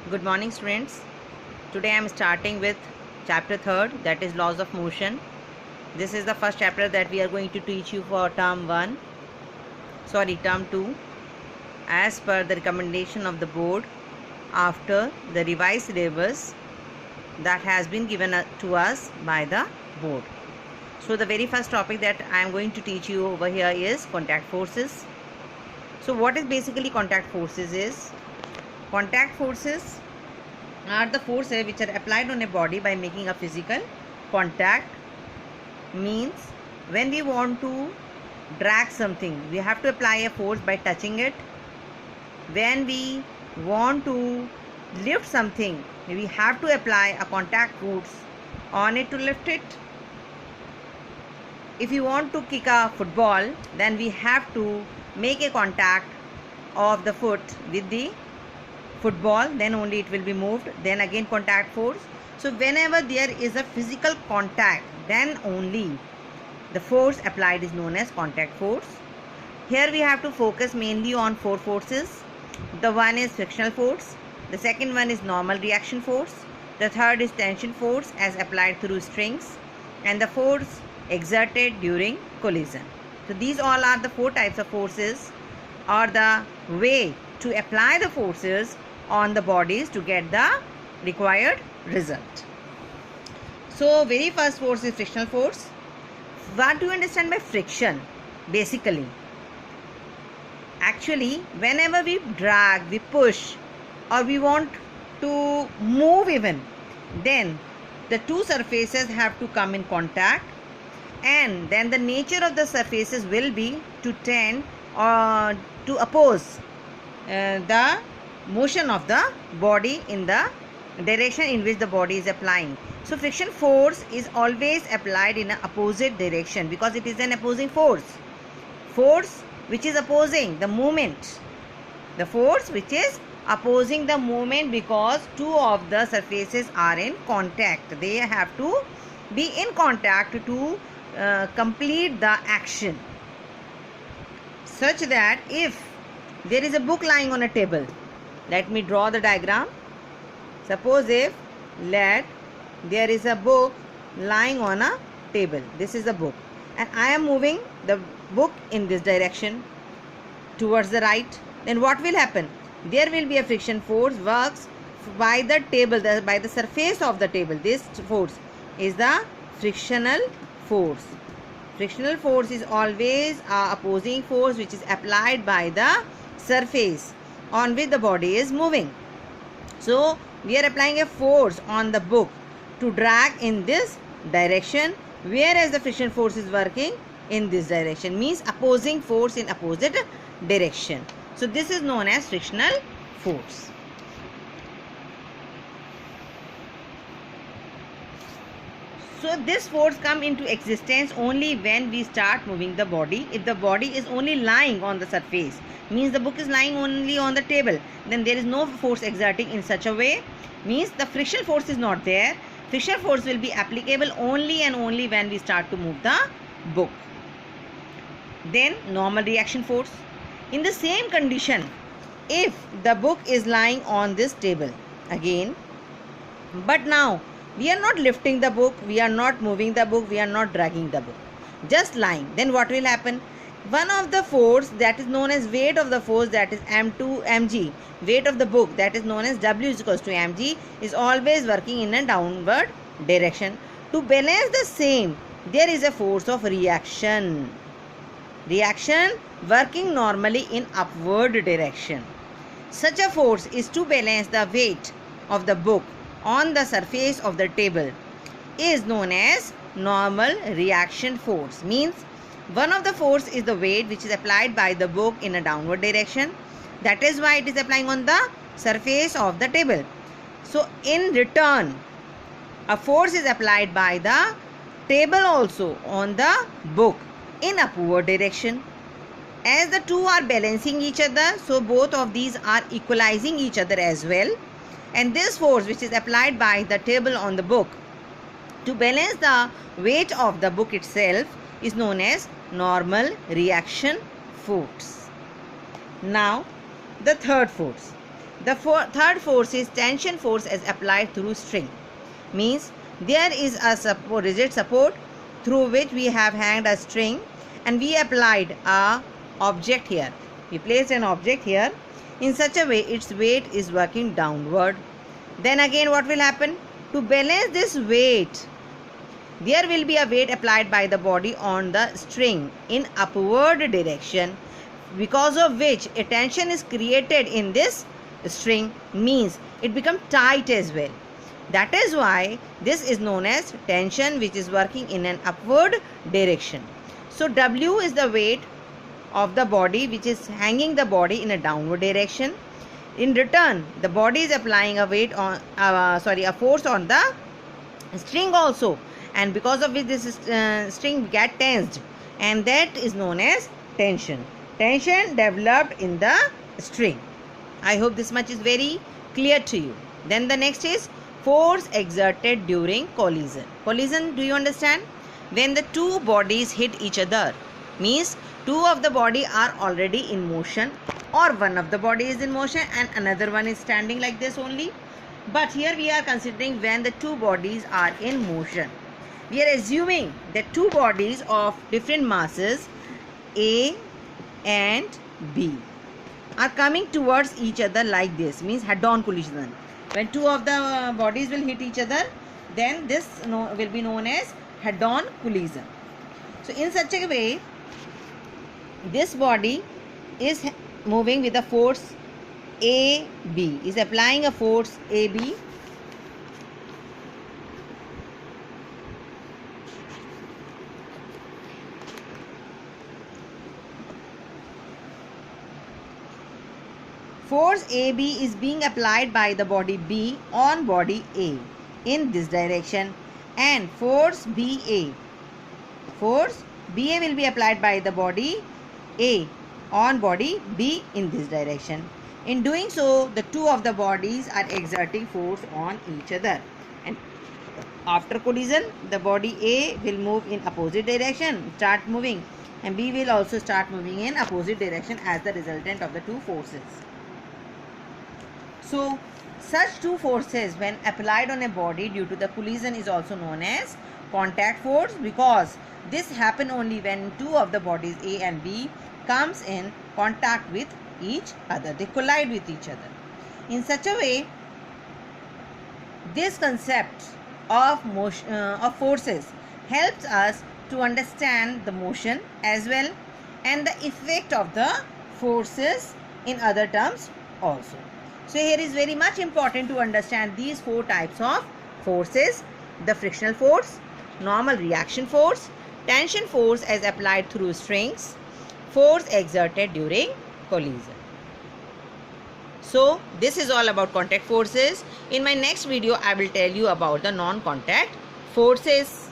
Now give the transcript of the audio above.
Good morning, students. Today I am starting with chapter 3rd, that is laws of motion. This is the first chapter that we are going to teach you for term 2 as per the recommendation of the board after the revised syllabus that has been given to us by the board. So the very first topic that I am going to teach you over here is contact forces. So what is basically contact forces is? Contact forces are the forces which are applied on a body by making a physical contact. Means when we want to drag something, we have to apply a force by touching it. When we want to lift something, we have to apply a contact force on it to lift it. If you want to kick a football, then we have to make a contact of the foot with the football, then only it will be moved. Then again contact force. So whenever there is a physical contact, then only the force applied is known as contact force. Here we have to focus mainly on four forces. The one is frictional force, the second one is normal reaction force, the third is tension force as applied through strings, and the force exerted during collision. So these all are the four types of forces, or the way to apply the forces on the bodies to get the required result. So very first force is frictional force. What do you understand by friction? Basically, actually whenever we drag, we push, or we want to move even, then the two surfaces have to come in contact, and then the nature of the surfaces will be to tend or to oppose the motion of the body in the direction in which the body is applying. So friction force is always applied in an opposite direction because it is an opposing force. Force which is opposing the movement. The force which is opposing the movement, because two of the surfaces are in contact. They have to be in contact to complete the action. Such that if there is a book lying on a table, let me draw the diagram. Suppose if there is a book lying on a table. This is the book, and I am moving the book in this direction towards the right. Then what will happen? There will be a friction force works by the table, by the surface of the table. This force is the frictional force. Frictional force is always a opposing force which is applied by the surface on which the body is moving. So we are applying a force on the book to drag in this direction, whereas the friction force is working in this direction, means opposing force in opposite direction. So this is known as frictional force. So this force comes into existence only when we start moving the body. If the body is only lying on the surface, means the book is lying only on the table, then there is no force exerting in such a way, means the friction force is not there. Friction force will be applicable only and only when we start to move the book. Then normal reaction force. In the same condition, if the book is lying on this table again, but now we are not lifting the book, we are not moving the book, we are not dragging the book, just lying, then what will happen? One of the force that is known as weight of the force, that is m2 mg, weight of the book, that is known as w is equals to mg, is always working in a downward direction. To balance the same, there is a force of reaction working normally in upward direction. Such a force is to balance the weight of the book on the surface of the table, is known as normal reaction force. Means one of the force is the weight which is applied by the book in a downward direction. That is why it is applying on the surface of the table. So in return, a force is applied by the table also on the book in upward direction. As the two are balancing each other, so both of these are equalizing each other as well. And this force which is applied by the table on the book to balance the weight of the book itself is known as normal reaction force. Now the third force. The third force is tension force as applied through string. Means there is a rigid support through which we have hanged a string and we applied a object here. We placed an object here in such a way its weight is working downward. Then again what will happen? To balance this weight, there will be a weight applied by the body on the string in upward direction, because of which a tension is created in this string, means it becomes tight as well. That is why this is known as tension which is working in an upward direction. So W is the weight of the body which is hanging the body in a downward direction. In return, the body is applying a weight on a force on the string also, and because of which this string get tensed, and that is known as tension. Tension developed in the string. I hope this much is very clear to you. Then the next is force exerted during collision. Collision, do you understand? When the two bodies hit each other, means two of the body are already in motion, or one of the body is in motion and another one is standing like this only. But here we are considering when the two bodies are in motion. We are assuming that two bodies of different masses A and B are coming towards each other like this, means head-on collision. When two of the bodies will hit each other, then this will be known as head-on collision. So in such a way, this body is moving with a force AB, is applying a force AB, force AB is being applied by the body B on body A in this direction, and force BA will be applied by the body A on body B in this direction. In doing so, the two of the bodies are exerting force on each other, and after collision the body A will move in opposite direction, start moving, and B will also start moving in opposite direction as the resultant of the two forces. So such two forces when applied on a body due to the collision is also known as contact force, because this happen only when two of the bodies A and B comes in contact with each other, they collide with each other. In such a way, this concept of motion of forces helps us to understand the motion as well and the effect of the forces in other terms also. So here is very much important to understand these four types of forces: the frictional force, normal reaction force, tension force as applied through strings, force exerted during collision. So this is all about contact forces. In my next video, I will tell you about the non-contact forces.